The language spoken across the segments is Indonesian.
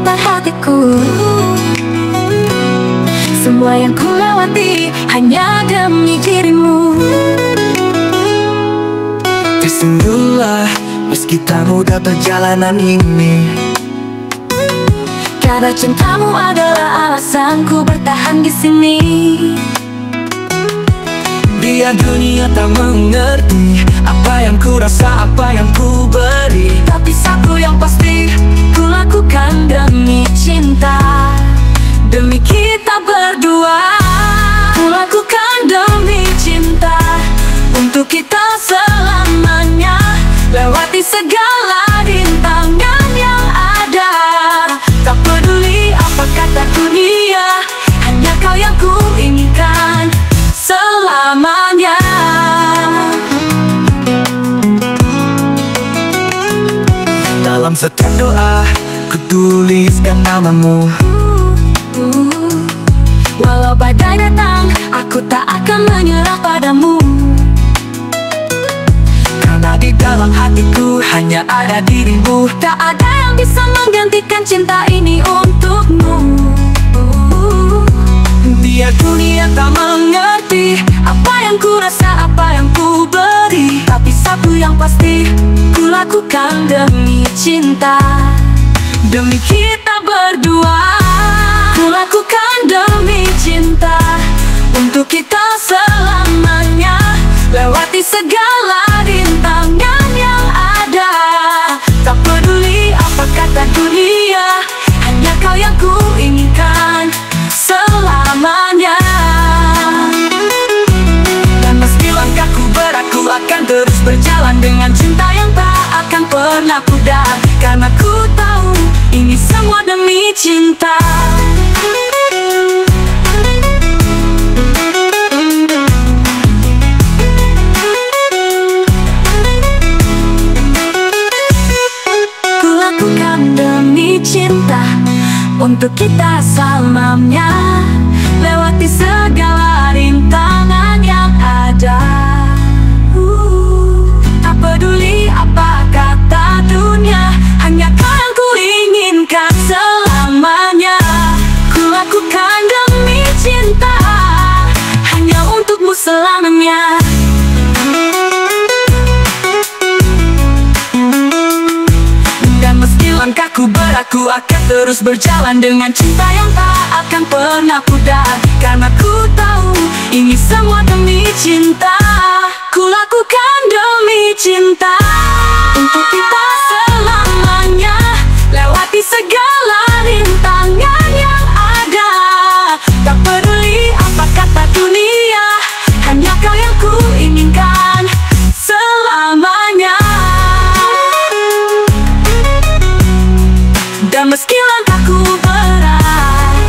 getar hatiku. Semua yang ku lewati hanya demi dirimu. Tersenduhlah meski tak mudah perjalanan ini, karena cintamu adalah alasanku bertahan di sini. Biar dunia tak mengerti apa yang ku rasa, apa yang ku beri, tapi satu yang pasti ku lakukan demi cinta, demi kita berdua. Ku lakukan demi cinta, untuk kita selamanya, lewati segala rintangan yang ada. Tak peduli apa kata dunia, hanya kau yang ku inginkan selamanya. Dalam setiap doa ku tuliskan namamu. Walau badai datang, aku tak akan menyerah padamu. Karena di dalam hatiku hanya ada dirimu. Tak ada yang bisa menggantikan cinta ini untukmu. Biar dunia tak mengerti apa yang ku rasa, apa yang ku beri, tapi satu yang pasti ku lakukan demi cinta, demi kita berdua. Ku lakukan demi cinta, untuk kita selamanya, lewati segala rintangan yang ada. Tak peduli apa kata dunia, hanya kau yang ku inginkan selamanya. Dan meski langkahku berat, ku akan terus berjalan dengan cinta yang tak akan pernah pudar. Karena ku tahu ini semua demi cinta. Ku lakukan demi cinta, untuk kita selamanya, lewati segala rintangan yang ada. Tak peduli apa kata dunia, hanya kau yang ku inginkan selamanya. Ku lakukan demi cinta, hanya untukmu selamanya. Dan meski langkahku berat, ku akan terus berjalan dengan cinta yang tak akan pernah pudar. Karena ku tahu ini semua demi cinta. Ku lakukan demi cinta, Untuk kita selamanya, lewati segala rintangan yang ada. Tak peduli apa kata dunia, hanya kau yang ku inginkan selamanya. dan meski Langkahku berat,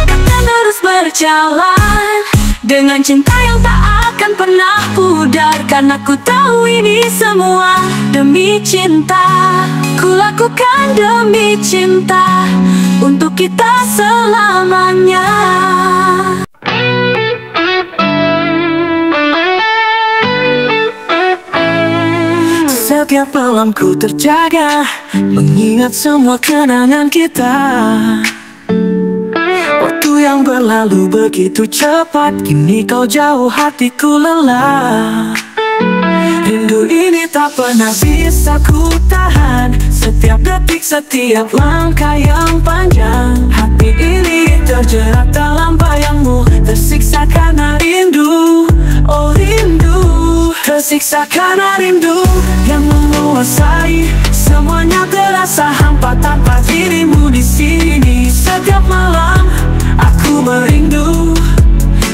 akan terus berjalan dengan cinta yang tak akan pernah pudar. Karena ku tahu ini semua demi cinta. Ku lakukan demi cinta, untuk kita selamanya. setiap malamku terjaga, mengingat semua kenangan kita. Waktu yang berlalu begitu cepat, kini kau jauh hatiku lelah. Rindu ini tak pernah bisa ku tahan, setiap detik, setiap langkah yang panjang. Hati ini terjerat dalam bayangmu, tersiksa karena rindu. Oh rindu, tersiksa karena rindu yang menguasai. Semuanya terasa hampa tanpa dirimu di sini. Setiap malam aku merindu,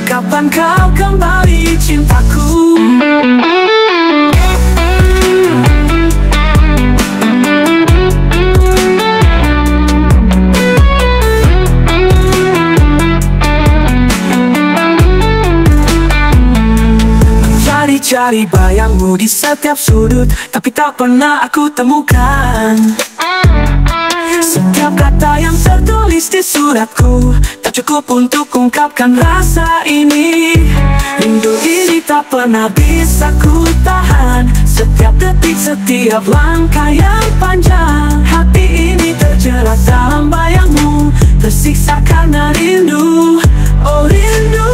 kapan kau kembali cintaku. Cari bayangmu di setiap sudut, tapi tak pernah aku temukan. Setiap kata yang tertulis di suratku tak cukup untuk ungkapkan rasa ini. Rindu ini tak pernah bisa ku tahan, setiap detik, setiap langkah yang panjang. Hati ini terjerat dalam bayangmu, tersiksa karena rindu. Oh rindu,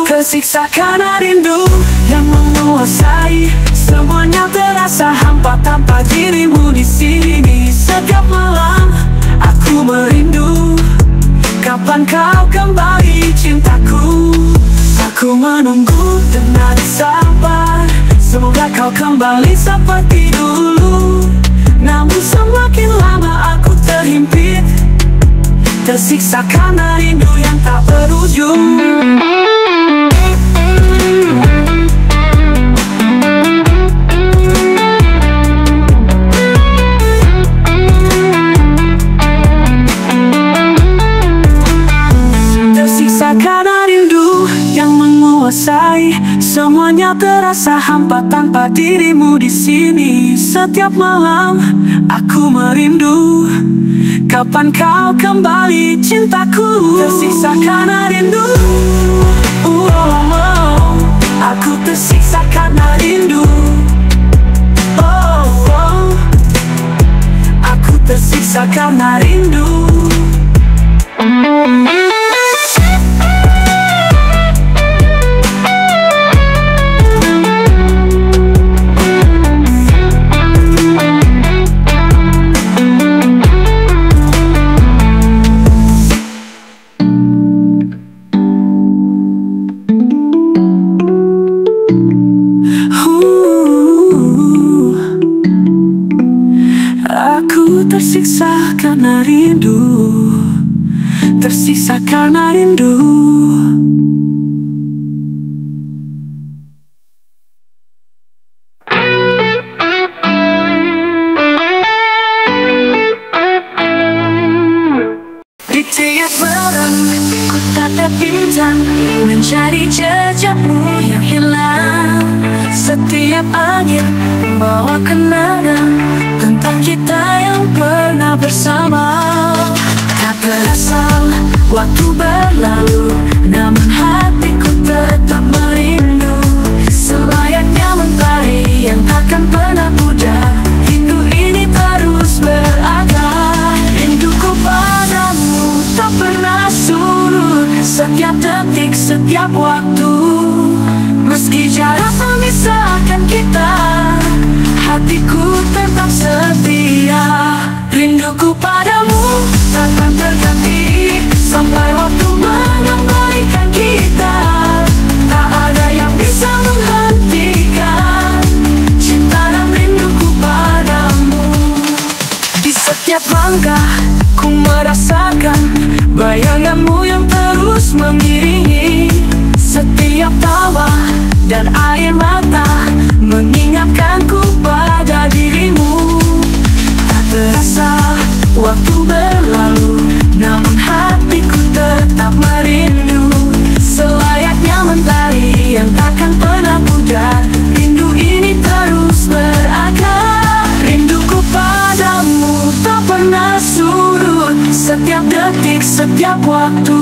tersiksa karena rindu yang menguasai. Semuanya terasa hampa tanpa dirimu di sini. Setiap malam aku merindu, kapan kau kembali cintaku. Aku menunggu dengan sabar, semoga kau kembali seperti dulu. Namun semakin lama aku terhimpit, tersiksa karena rindu yang tak berujung. Tersiksa karena rindu yang menguasai. Semuanya terasa hampa tanpa dirimu di sini. Setiap malam aku merindu, kapan kau kembali cintaku. Tersiksa karena rindu. Aku tersiksa karena rindu. Aku tersiksa karena rindu. Aku tersiksa karena rindu, tersiksa karena rindu. Di tiap malam ku tatap bintang, mencari jejakmu yang hilang. Setiap angin membawa kenangan tentang kita yang pernah bersama. Tak terasa waktu berlalu, namun hatiku tetap merindu. Selayaknya mentari yang takkan pernah pudar, rindu ini terus berakar. Rinduku padamu tak pernah surut, setiap detik, setiap waktu. Meski jarak memisahkan kita, hatiku tetap setia. Rinduku padamu takkan terganti, sampai waktu mengembalikan kita. Tak ada yang bisa menghentikan cinta dan rinduku padamu. Di setiap langkah ku merasakan bayanganmu yang terus mengiringi. Setiap tawa dan air mata mengingatkanku pada dirimu. Tak terasa waktu berlalu, namun hatiku tetap merindu. Selayaknya mentari yang takkan pernah pudar, rindu ini terus berakar. Rinduku padamu tak pernah surut, setiap detik, setiap waktu.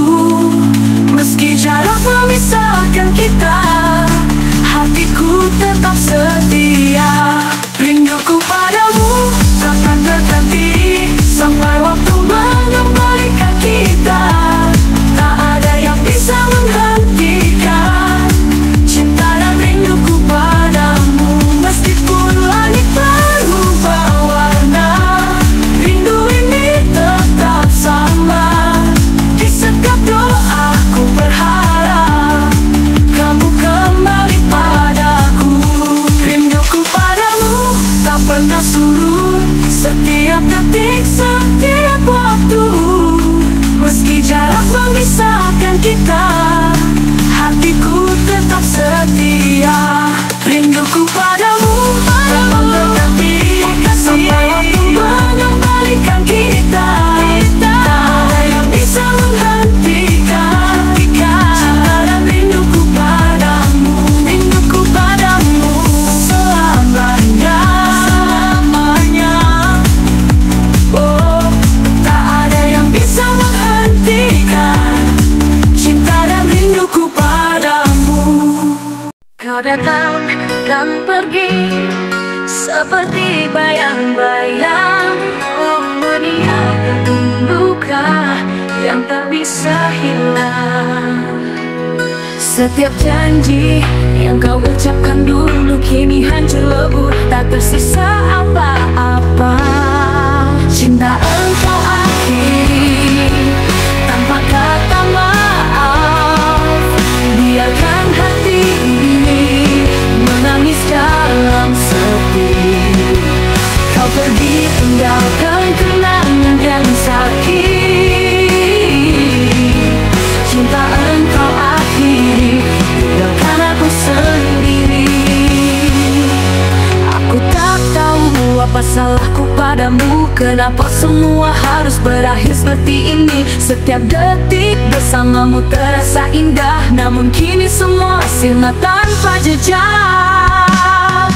Meski jarak memisahkan kita, hatiku tetap setia. Rinduku padamu takkan terganti, sampai waktu mengembalikan kita. Tak ada yang bisa menghentikan cinta dan rinduku padamu. Meskipun langit berubah warna, rindu ini tetap sama. Di setiap doaku berharap kamu kembali padaku. Rinduku padamu tak pernah surut, setiap detik, setiap waktu. Meski jarak memisahkan kita, hatiku tetap setia. Rinduku padamu tak terganti, sampai waktu mengembalikan kita. Tak ada yang bisa menghentikan cinta dan rinduku padamu. Rinduku padamu selamanya. Oh, tak ada yang bisa menghentikan cinta dan rinduku padamu. Kau datang dan pergi seperti bayang-bayang, oh meninggalkan yang tak bisa hilang. Setiap janji yang kau ucapkan dulu kini hancur lebur, tak tersisa apa-apa. Cinta engkau akhiri tanpa kata maaf. Biarkan hati ini menangis dalam sepi. Kau pergi tinggalkan kenangan yang sakit. Cinta engkau akhiri, tinggalkan aku sendiri. Aku tak tahu apa salahku padamu, kenapa semua harus berakhir seperti ini. Setiap detik bersamamu terasa indah, namun kini semua sirna tanpa jejak.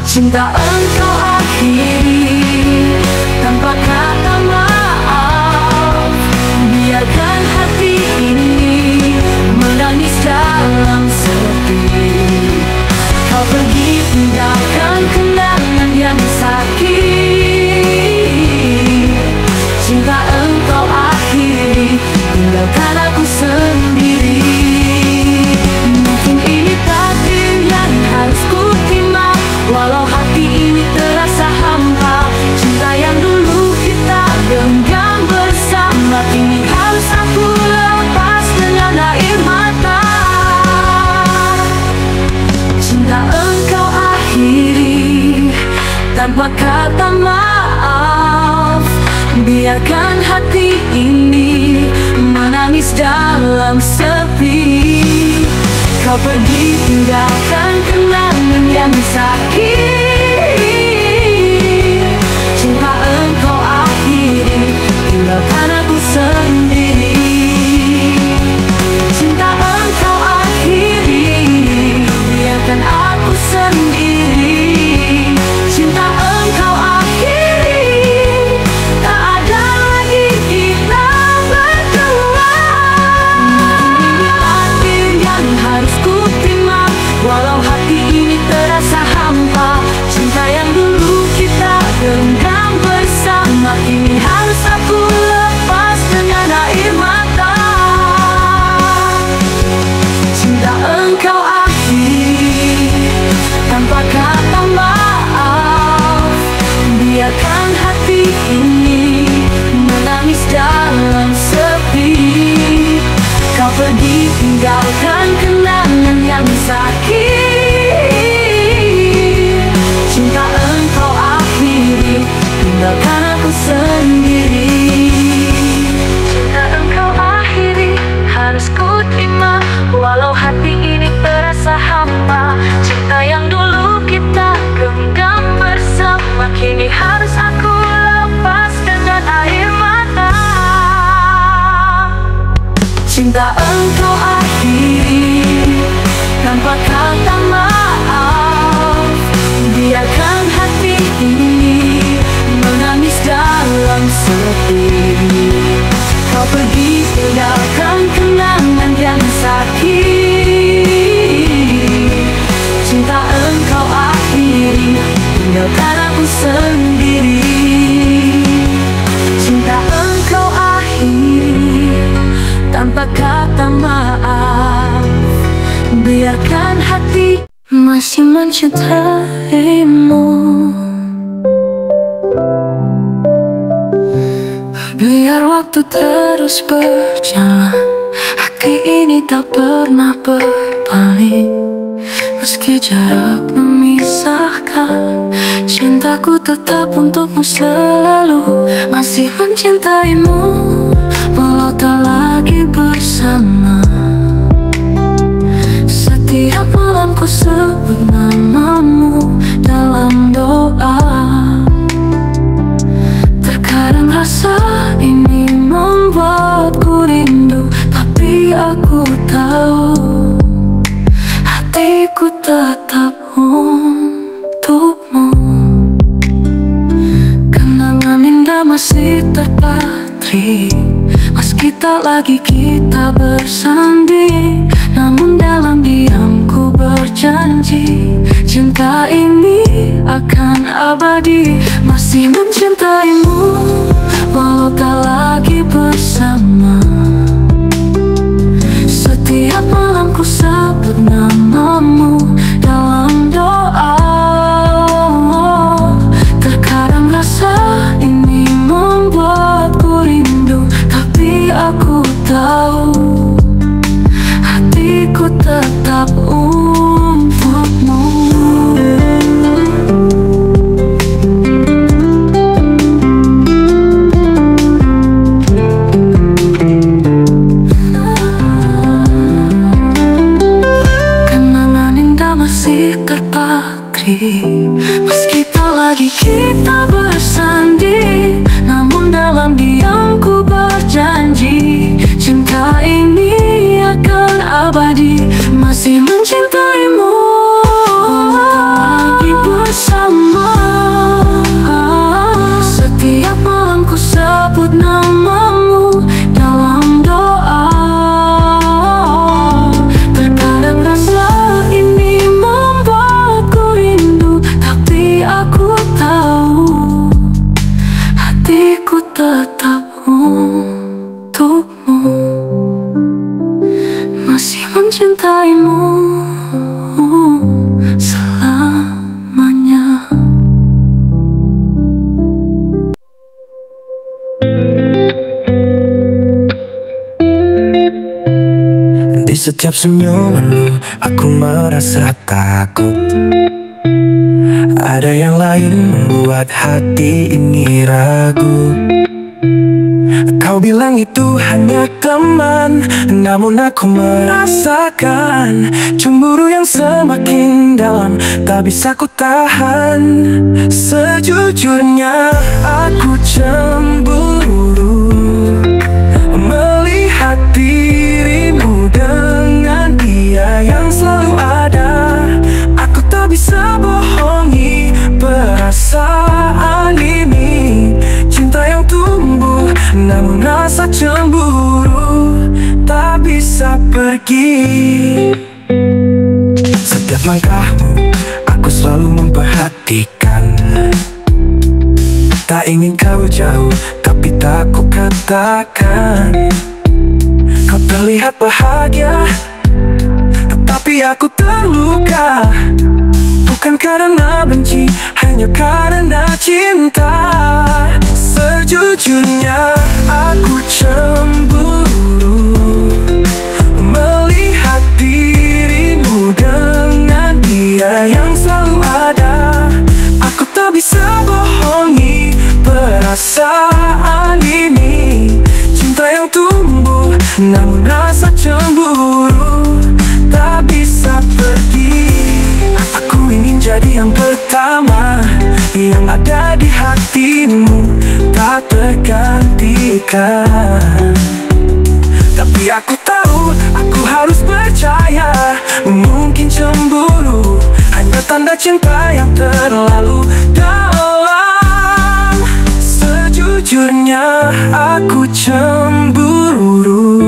Cinta engkau akhiri tanpa kata maaf. Biarkan hati ini menangis dalam sepi. Kau pergi tinggalkan kenangan yang sakit. Cinta engkau akhiri, tinggalkan aku sendiri. Mungkin ini takdir yang harus ku terima, walau hati ini terasa hampa. Cinta yang dulu kita genggam bersama, kini harus aku lepas dengan air mata. Cinta engkau akhiri tanpa kata maaf. Biarkan hati ini menangis dalam sepi. Kau pergi tinggalkan kenangan yang sakit. Cinta engkau akhiri, tinggalkan aku sendiri. Cinta engkau akhiri, biarkan aku sendiri. Cinta engkau akhiri, tak ada lagi kita berdua. Ini takdir yang harus ku terima, walau hati ini terasa hampa. Cinta yang dulu kita genggam bersama, kini harus aku lepas dengan air mata. Cinta engkau akhiri tanpa kata maaf. Biarkan hati ini menangis dalam sepi. Kau pergi tinggalkan kenangan yang sakit. Cinta engkau akhiri, tinggalkan aku sendiri. Cinta engkau akhiri, harus ku terima, walau hati ini terasa hampa. Cinta yang dulu kita genggam bersama, kini harus aku lepas dengan air mata. Cinta engkau akhiri tanpa kata maaf. Biarkan hati ini menangis dalam sepi. Kau pergi tinggalkan kenangan yang sakit. Cinta engkau akhiri, tinggalkan aku sendiri. Cinta engkau akhiri tanpa kata maaf. Biarkan hati masih mencintaimu. Biar waktu terus berjalan, hati ini tak pernah berpaling. Meski jarak memisahkan, cintaku tetap untukmu selalu. Masih mencintaimu, walau tak lagi bersama. Setiap malam ku sebut namamu dalam doa. Terkadang rasa ini membuatku rindu, tapi aku tahu hatiku tetap untukmu. Kenangan indah masih terpatri, meski tak lagi kita bersanding. Namun dalam diam ku berjanji, cinta ini akan abadi. Masih mencintaimu, walau tak lagi bersama. pagri. Meski tak lagi kita bersanding, namun dalam diamku berjanji, cinta ini akan abadi. Masih mencintaimu, lagi bersama. Setiap malam ku sebut namamu dalam doa. Terkadang rasa ini membuatku rindu, tapi aku tahu hatiku tetap untukmu. Masih mencintaimu selamanya. Di setiap senyumanmu aku merasa takut. Ada yang lain membuat hati ini ragu. Kau bilang itu hanya teman, namun aku merasakan cemburu yang semakin dalam, tak bisa ku tahan. Sejujurnya aku cemburu melihat dirimu dengan dia yang selalu ada. Aku tak bisa bohongi perasaan ini. Cinta yang tumbuh, namun rasa cemburu tak bisa pergi. Setiap langkahmu aku selalu memperhatikan. Tak ingin kau jauh, tapi tak ku katakan. Kau terlihat bahagia, tapi aku terluka. Bukan karena benci, hanya karena cinta. Sejujurnya aku cemburu melihat dirimu dengan dia yang selalu ada. Aku tak bisa bohongi perasaan ini. Cinta yang tumbuh, namun rasa cemburu tak bisa pergi. Aku ingin jadi yang pertama yang ada di hatimu, tak tergantikan. Tapi aku tahu, aku harus percaya. Mungkin cemburu hanya tanda cinta yang terlalu dalam. Sejujurnya aku cemburu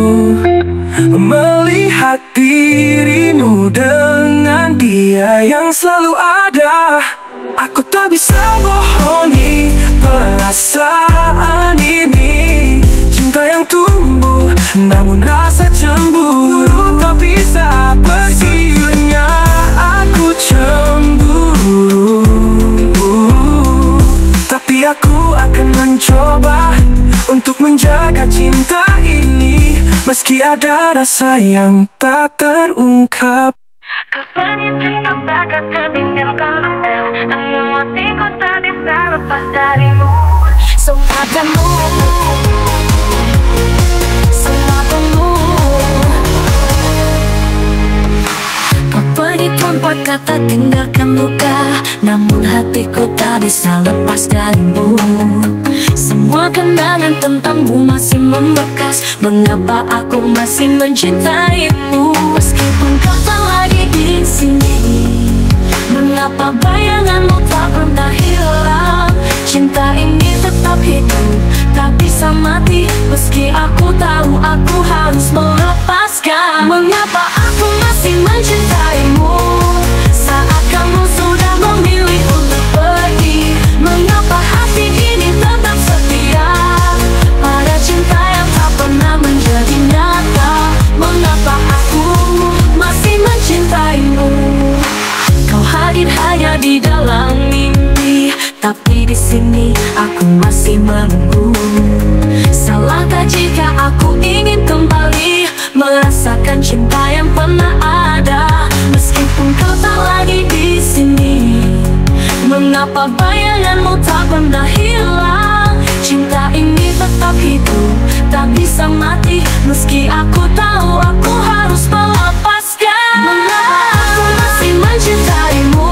melihat dirimu dengan dia yang selalu ada. Aku tak bisa bohongi perasaan ini. Cinta yang tumbuh, namun rasa cemburu tak bisa pergi. Sejujurnya aku cemburu, tapi aku akan mencoba untuk menjaga cinta ini. Meski ada rasa yang tak terungkap. Kapan cinta takkan tertinggalkan, namun hatiku tak bisa lepas darimu. Semua kamu, semua kamu. Kau pergi tanpa kata tinggalkan luka, namun hatiku tak bisa lepas darimu. Semua kenangan tentangmu masih membekas. Mengapa aku masih mencintaimu? Meskipun kau tak lagi di sini, mengapa bayanganmu tak pernah hilang? Cinta ini tetap hidup, tak bisa mati. Meski aku tahu aku harus melepaskan. Mengapa aku masih mencintaimu saat kamu sudah memilih untuk pergi? Mengapa hati ini tetap setia pada cinta yang tak pernah menjadi nyata? Mengapa aku masih mencintaimu? Kau hadir hanya di dalam mimpi, tapi di sini aku masih menunggu. Salahkah jika aku ingin kembali merasakan cinta yang pernah ada? Meskipun kau tak lagi di sini, mengapa bayanganmu tak pernah hilang? Cinta ini tetap hidup, tak bisa mati. Meski aku tahu aku harus melepaskan. Mengapa aku masih mencintaimu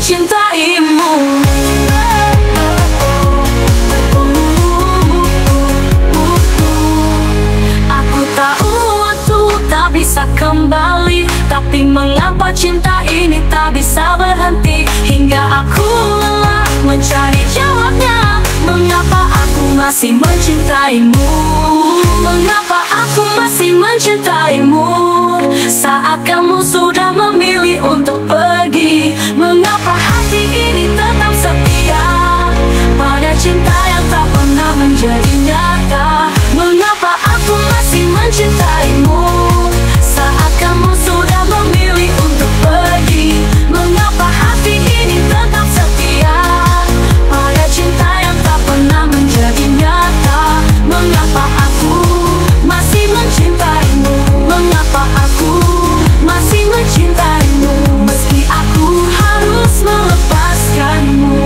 mencintaimu. Aku tahu waktu tak bisa kembali, tapi mengapa cinta ini tak bisa berhenti? Hingga aku lelah mencari jawabnya. Mengapa aku masih mencintaimu? Mengapa aku masih mencintaimu? Saat kamu sudah memilih untuk pergi, mengapa hati ini tetap setia pada cinta yang tak pernah menjadi nyata? Mengapa aku masih mencintaimu? Saat kamu sudah memilih untuk pergi, mengapa hati ini tetap setia pada cinta yang tak pernah menjadi nyata? Mengapa aku masih mencintaimu? Mengapa aku masih mencintaimu? Meski aku harus melepaskanmu.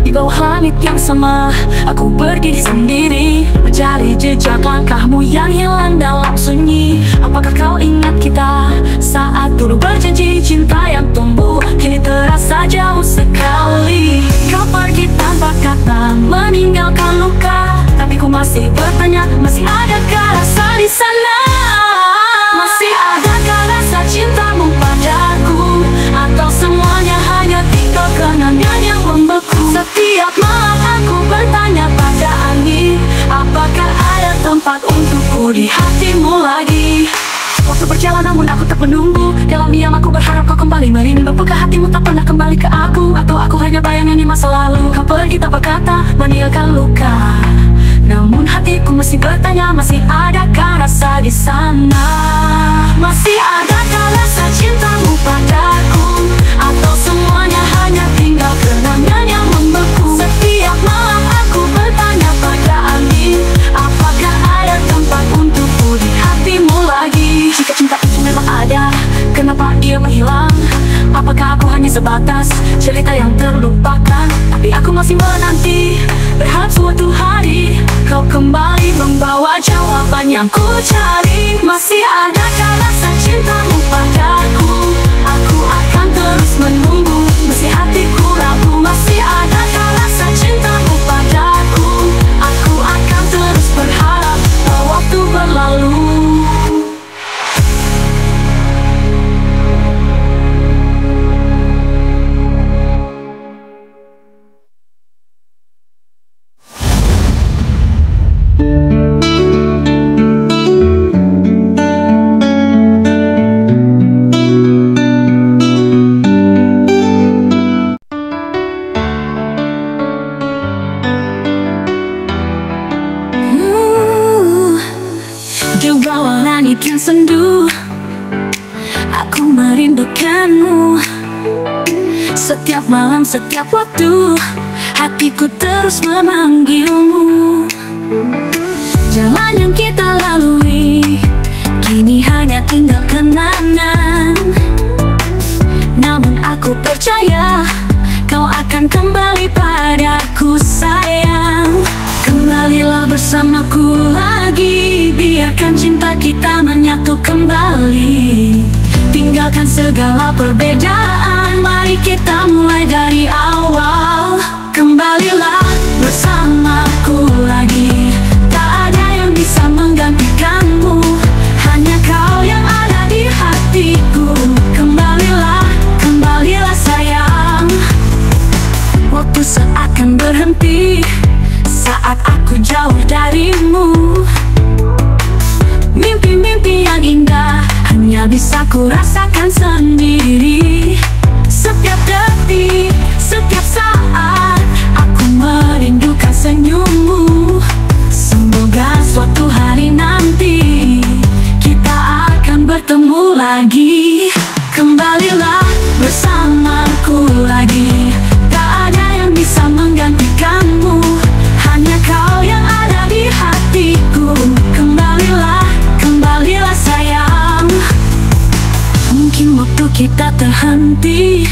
Di bawah langit yang sama, aku berdiri sendiri, mencari jejak langkahmu yang hilang dalam sunyi. Apakah kau ingat kita saat dulu berjanji cinta yang tumbuh kini terasa jauh sekali? Kau pergi tanpa kata, meninggalkan luka, tapi ku masih bertanya, masih adakah rasa di sana? Masih adakah rasa cintamu padaku? Atau semuanya hanya tinggal kenangan yang membeku? Setiap malam aku bertanya pada angin, apakah ada tempat untukku di hatimu lagi? Waktu berjalan namun aku tak menunggu, dalam diam aku berharap kau kembali merindu. Apakah hatimu tak pernah kembali ke aku? Atau aku hanya bayangan di masa lalu? Kau pergi tanpa kata, meninggalkan luka, namun hatiku masih bertanya, masih adakah rasa di sana? Masih adakah rasa cintamu padaku? Atau semuanya hanya tinggal kenangan yang membeku? Setiap malam aku bertanya pada angin, apakah ada tempat untukku di hatimu lagi? Jika cinta itu memang ada, kenapa ia menghilang? Apakah aku hanya sebatas cerita yang terlupakan? Tapi aku masih menanti, berharap suatu hari kau kembali membawa jawaban yang ku cari. Masih adakah rasa cintamu padaku? Aku akan terus menunggu, meski hatiku ragu. Masih adakah rasa cintamu padaku? Aku akan terus berharap bahwa waktu berlalu. Di bawah langit yang sendu, aku merindukanmu. Setiap malam, setiap waktu, hatiku terus memanggilmu. Jalan yang kita lalui kini hanya tinggal kenangan, namun aku percaya kau akan kembali padaku sayang. Kembalilah bersamaku lagi, biarkan cinta kita menyatu kembali. Tinggalkan segala perbedaan, mari kita mulai dari awal. Kembalilah bersamaku lagi, tak ada yang bisa menggantikanmu, hanya kau yang ada di hatiku. Kembalilah, kembalilah sayang. Waktu seakan berhenti saat aku jauh darimu. Mimpi-mimpi yang indah hanya bisa ku rasakan sendiri. Setiap detik, setiap saat, aku merindukan senyummu. Semoga suatu hari nanti kita akan bertemu lagi. Kembalilah bersamaku lagi, tak ada yang bisa menggantikanmu, hanya kau yang ada di hatiku. Kembalilah, kembalilah sayang. berhenti,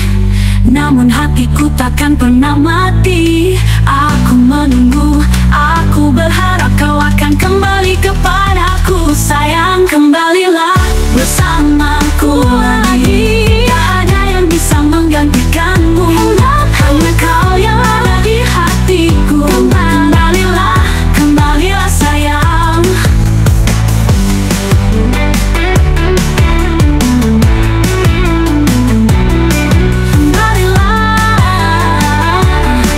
namun hatiku takkan pernah mati. Aku menunggu, aku berharap kau akan kembali kepadaku. Sayang, kembalilah bersamaku lagi. Tak ada yang bisa menggantikanmu, hanya kau yang ada di hatiku. Kembalilah, kembalilah sayang.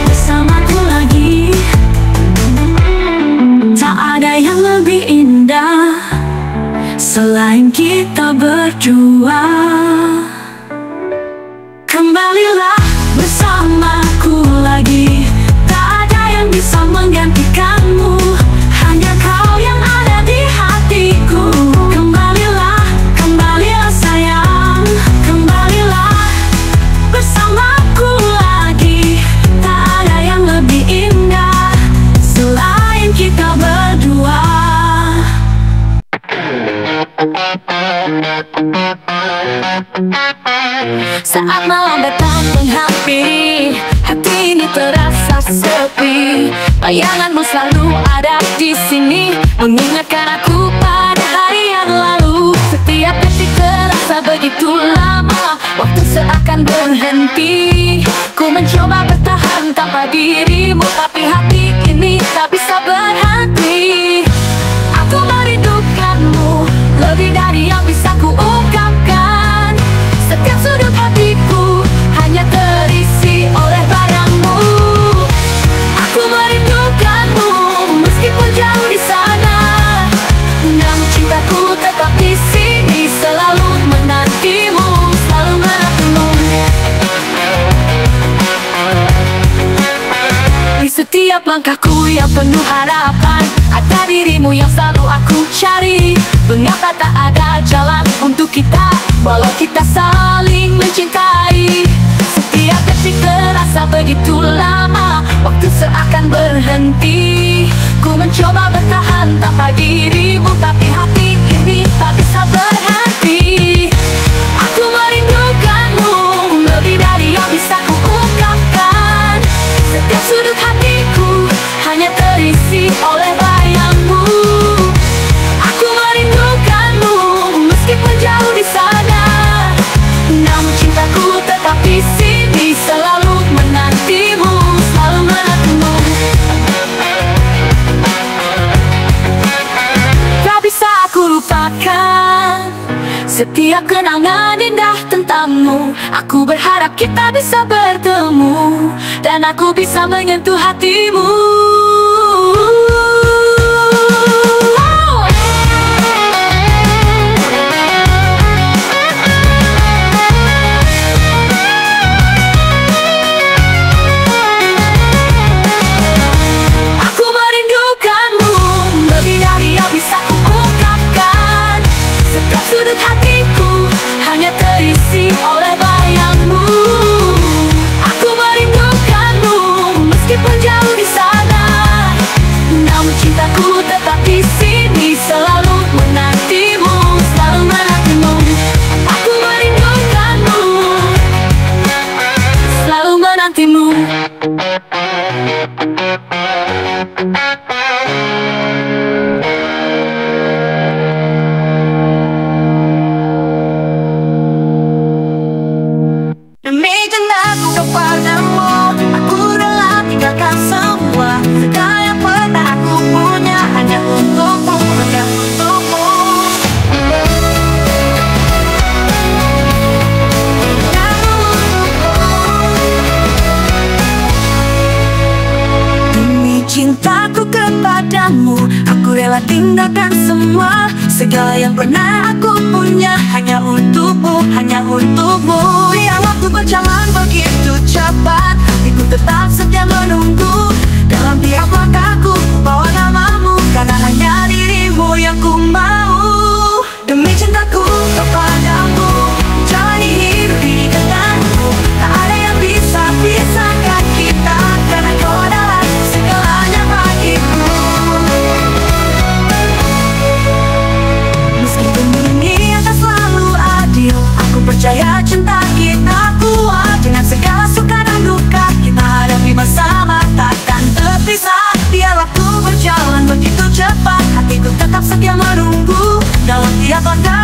Bersamaku lagi. Tak ada yang lebih indah selain kita berdua. Kembalilah bersamaku lagi. Tak ada yang bisa menggantikanmu, hanya kau yang ada di hatiku. Kembalilah, kembalilah sayang. Kembalilah bersamaku lagi. Tak ada yang lebih indah selain kita berdua. Saat malam datang menghampiri, hati ini terasa sepi. Bayanganmu selalu ada di sini, mengingatkan aku pada hari yang lalu. Setiap detik terasa begitu lama, waktu seakan berhenti. Ku mencoba bertahan tanpa dirimu, tapi hati ini tak bisa berhenti. Aku merindukanmu lebih dari yang bisa ku ungkapkan. Setiap sudut hatiku hanya terisi oleh bayangmu. Aku merindukanmu meskipun jauh di sana, namun cintaku tetap di sini, selalu menantimu, selalu menantimu. Di setiap langkahku yang penuh harapan, ada dirimu yang selalu aku cari. Mengapa tak ada jalan untuk kita, walau kita saling mencintai. Setiap detik terasa begitu lama, waktu seakan berhenti. Ku mencoba bertahan tanpa dirimu, tapi hati ini tak bisa berhenti. Aku merindukanmu lebih dari yang bisa ku ungkapkan. Setiap sudut hatiku hanya terisi oleh bayangmu. Aku merindukanmu meskipun jauh di sana, namun cintaku tetap di sini, selalu menantimu, selalu menantimu. Tak bisa aku lupakan setiap kenangan indah tentangmu. Aku berharap kita bisa bertemu, dan aku bisa menyentuh hatimu. Aku merindukanmu lebih dari yang bisa ku ungkapkan. Setiap sudut hatiku hanya terisi oleh bayangmu. Aku merindukanmu meskipun jauh di sana, namun cintaku tetap di sini, selalu menantimu, selalu menantimu. Aku merindukanmu, selalu menantimu. Demi cintaku kepadamu, aku rela tinggalkan semua. Segala yang pernah aku punya hanya untukmu, hanya untukmu. Demi cintaku kepadamu, aku rela tinggalkan semua. Segala yang pernah aku punya hanya untukmu, hanya untukmu. Ya, waktu berjalan begitu cepat, hatiku tetap setia menunggu. Dalam tiap langkahku bawa namamu, karena hanya dirimu yang ku mau. Demi cintaku kepadamu, jalani hidup ini denganmu. Tak ada yang bisa pisahkan kita, karena kau adalah segalanya bagiku. Meskipun dunia tak selalu adil, aku percaya cinta kita pada